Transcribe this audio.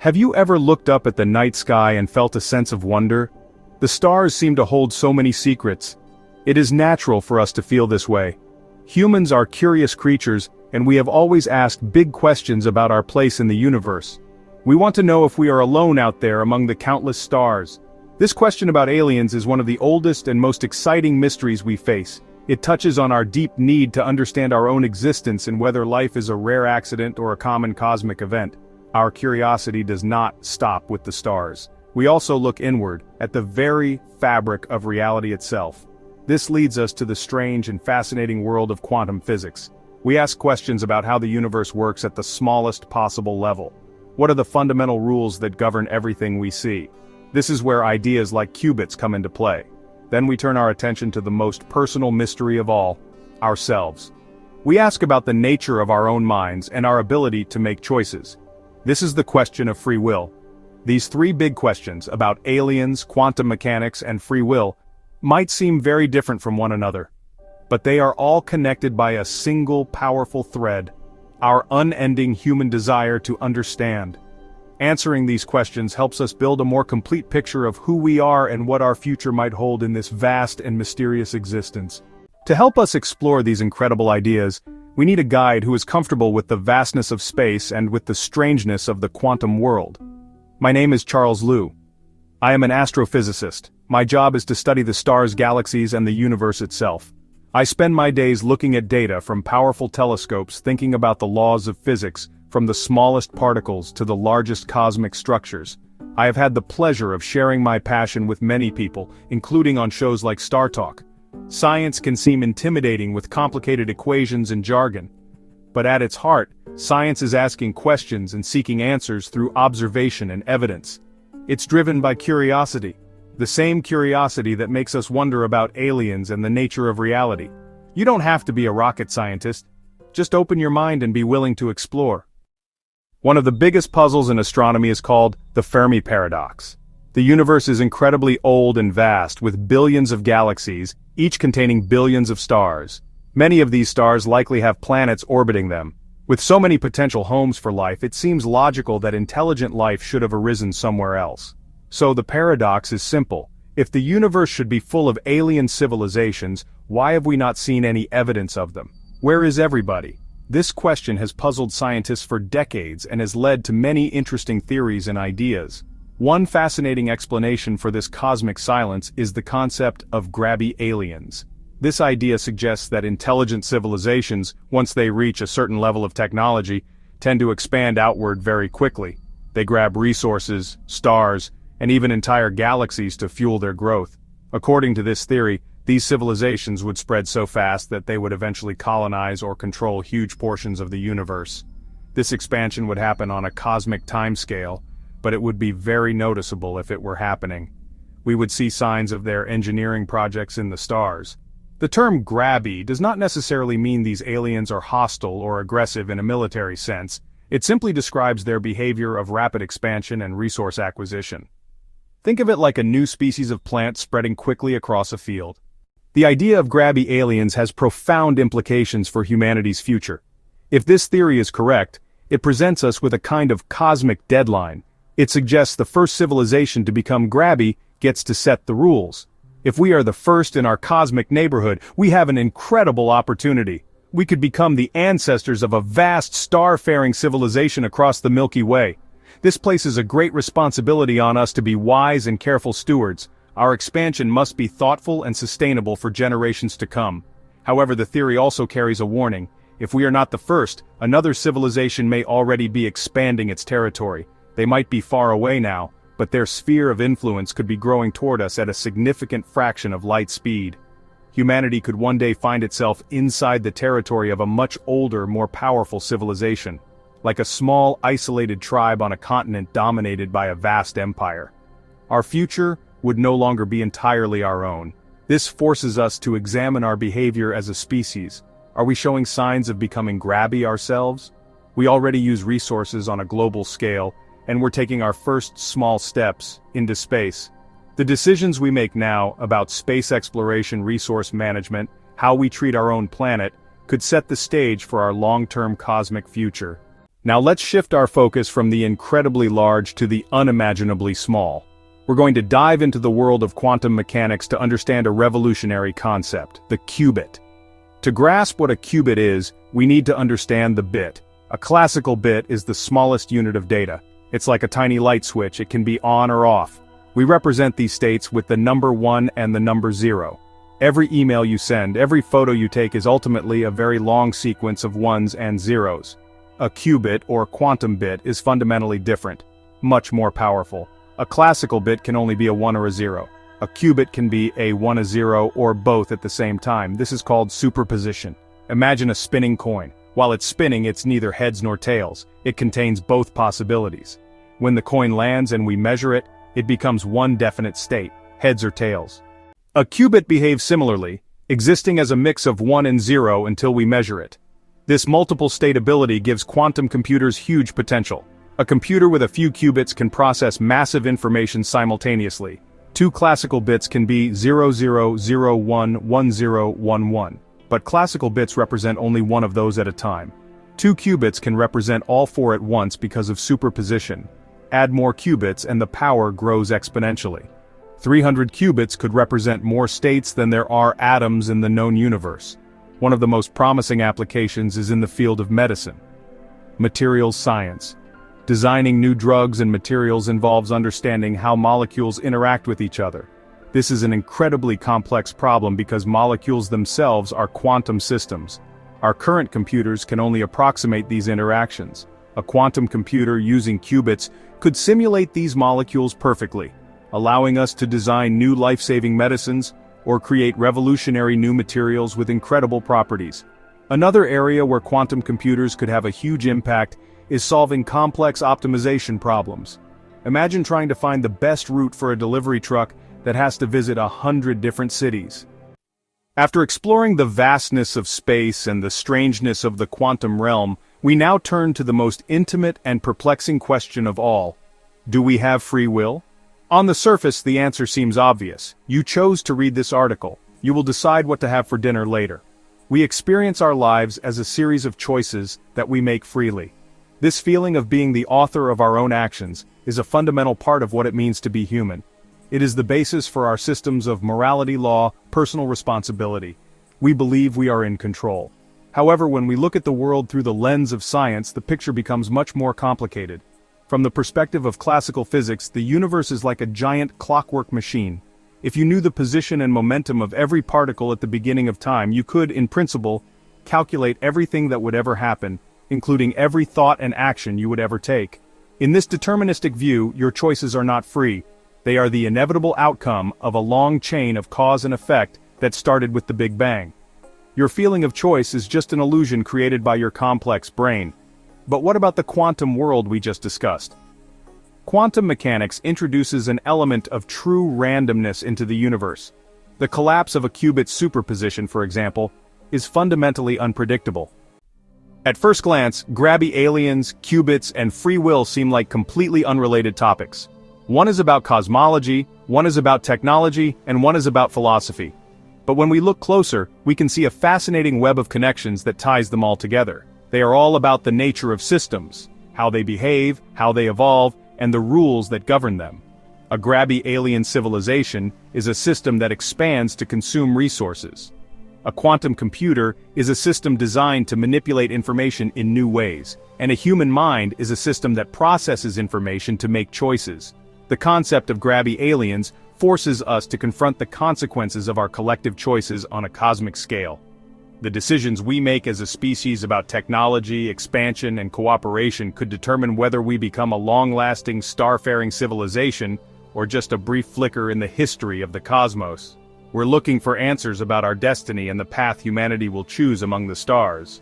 Have you ever looked up at the night sky and felt a sense of wonder? The stars seem to hold so many secrets. It is natural for us to feel this way. Humans are curious creatures, and we have always asked big questions about our place in the universe. We want to know if we are alone out there among the countless stars. This question about aliens is one of the oldest and most exciting mysteries we face. It touches on our deep need to understand our own existence and whether life is a rare accident or a common cosmic event. Our curiosity does not stop with the stars. We also look inward, at the very fabric of reality itself. This leads us to the strange and fascinating world of quantum physics. We ask questions about how the universe works at the smallest possible level. What are the fundamental rules that govern everything we see? This is where ideas like qubits come into play. Then we turn our attention to the most personal mystery of all, ourselves. We ask about the nature of our own minds and our ability to make choices. This is the question of free will. These three big questions about aliens, quantum mechanics, and free will might seem very different from one another. But they are all connected by a single powerful thread, our unending human desire to understand. Answering these questions helps us build a more complete picture of who we are and what our future might hold in this vast and mysterious existence. To help us explore these incredible ideas, we need a guide who is comfortable with the vastness of space and with the strangeness of the quantum world. My name is Charles Liu. I am an astrophysicist. My job is to study the stars, galaxies, and the universe itself. I spend my days looking at data from powerful telescopes, thinking about the laws of physics, from the smallest particles to the largest cosmic structures. I have had the pleasure of sharing my passion with many people, including on shows like Star Talk. Science can seem intimidating with complicated equations and jargon. But at its heart, science is asking questions and seeking answers through observation and evidence. It's driven by curiosity, the same curiosity that makes us wonder about aliens and the nature of reality. You don't have to be a rocket scientist. Just open your mind and be willing to explore. One of the biggest puzzles in astronomy is called the Fermi paradox. The universe is incredibly old and vast, with billions of galaxies, each containing billions of stars. Many of these stars likely have planets orbiting them. With so many potential homes for life, it seems logical that intelligent life should have arisen somewhere else. So the paradox is simple. If the universe should be full of alien civilizations, why have we not seen any evidence of them? Where is everybody? This question has puzzled scientists for decades and has led to many interesting theories and ideas. One fascinating explanation for this cosmic silence is the concept of Grabby aliens. This idea suggests that intelligent civilizations, once they reach a certain level of technology, tend to expand outward very quickly. They grab resources, stars, and even entire galaxies to fuel their growth. According to this theory, these civilizations would spread so fast that they would eventually colonize or control huge portions of the universe. This expansion would happen on a cosmic timescale, but it would be very noticeable if it were happening. We would see signs of their engineering projects in the stars. The term Grabby does not necessarily mean these aliens are hostile or aggressive in a military sense. It simply describes their behavior of rapid expansion and resource acquisition. Think of it like a new species of plant spreading quickly across a field. The idea of Grabby aliens has profound implications for humanity's future. If this theory is correct, it presents us with a kind of cosmic deadline. It suggests the first civilization to become Grabby gets to set the rules. If we are the first in our cosmic neighborhood, we have an incredible opportunity. We could become the ancestors of a vast star-faring civilization across the Milky Way. This places a great responsibility on us to be wise and careful stewards. Our expansion must be thoughtful and sustainable for generations to come. However, the theory also carries a warning. If we are not the first, another civilization may already be expanding its territory. They might be far away now, but their sphere of influence could be growing toward us at a significant fraction of light speed. Humanity could one day find itself inside the territory of a much older, more powerful civilization, like a small, isolated tribe on a continent dominated by a vast empire. Our future would no longer be entirely our own. This forces us to examine our behavior as a species. Are we showing signs of becoming Grabby ourselves? We already use resources on a global scale, and we're taking our first small steps into space. The decisions we make now about space exploration, resource management, how we treat our own planet, could set the stage for our long-term cosmic future. Now let's shift our focus from the incredibly large to the unimaginably small. We're going to dive into the world of quantum mechanics to understand a revolutionary concept, the qubit. To grasp what a qubit is, we need to understand the bit. A classical bit is the smallest unit of data. It's like a tiny light switch, it can be on or off. We represent these states with the number 1 and the number 0. Every email you send, every photo you take is ultimately a very long sequence of ones and zeros. A qubit, or quantum bit, is fundamentally different, much more powerful. A classical bit can only be a 1 or a 0. A qubit can be a 1, a 0, or both at the same time. This is called superposition. Imagine a spinning coin. While it's spinning, it's neither heads nor tails. It contains both possibilities. When the coin lands and we measure it, it becomes one definite state, heads or tails. A qubit behaves similarly, existing as a mix of 1 and 0 until we measure it. This multiple state ability gives quantum computers huge potential. A computer with a few qubits can process massive information simultaneously. 2 classical bits can be 0001 1011, but classical bits represent only one of those at a time. 2 qubits can represent all 4 at once because of superposition. Add more qubits and the power grows exponentially. 300 qubits could represent more states than there are atoms in the known universe. One of the most promising applications is in the field of medicine. Materials science. Designing new drugs and materials involves understanding how molecules interact with each other. This is an incredibly complex problem because molecules themselves are quantum systems. Our current computers can only approximate these interactions. A quantum computer using qubits could simulate these molecules perfectly, allowing us to design new life-saving medicines or create revolutionary new materials with incredible properties. Another area where quantum computers could have a huge impact is solving complex optimization problems. Imagine trying to find the best route for a delivery truck that has to visit 100 different cities. After exploring the vastness of space and the strangeness of the quantum realm, we now turn to the most intimate and perplexing question of all. Do we have free will? On the surface, the answer seems obvious. You chose to read this article. You will decide what to have for dinner later. We experience our lives as a series of choices that we make freely. This feeling of being the author of our own actions is a fundamental part of what it means to be human. It is the basis for our systems of morality, law, personal responsibility. We believe we are in control. However, when we look at the world through the lens of science, the picture becomes much more complicated. From the perspective of classical physics, the universe is like a giant clockwork machine. If you knew the position and momentum of every particle at the beginning of time, you could, in principle, calculate everything that would ever happen, including every thought and action you would ever take. In this deterministic view, your choices are not free. They are the inevitable outcome of a long chain of cause and effect that started with the Big Bang. Your feeling of choice is just an illusion created by your complex brain. But what about the quantum world we just discussed? Quantum mechanics introduces an element of true randomness into the universe. The collapse of a qubit superposition, for example, is fundamentally unpredictable. At first glance, Grabby aliens, qubits, and free will seem like completely unrelated topics. One is about cosmology, one is about technology, and one is about philosophy. But when we look closer, we can see a fascinating web of connections that ties them all together. They are all about the nature of systems, how they behave, how they evolve, and the rules that govern them. A Grabby alien civilization is a system that expands to consume resources. A quantum computer is a system designed to manipulate information in new ways, and a human mind is a system that processes information to make choices. The concept of Grabby aliens forces us to confront the consequences of our collective choices on a cosmic scale. The decisions we make as a species about technology, expansion, and cooperation could determine whether we become a long-lasting, star-faring civilization, or just a brief flicker in the history of the cosmos. We're looking for answers about our destiny and the path humanity will choose among the stars.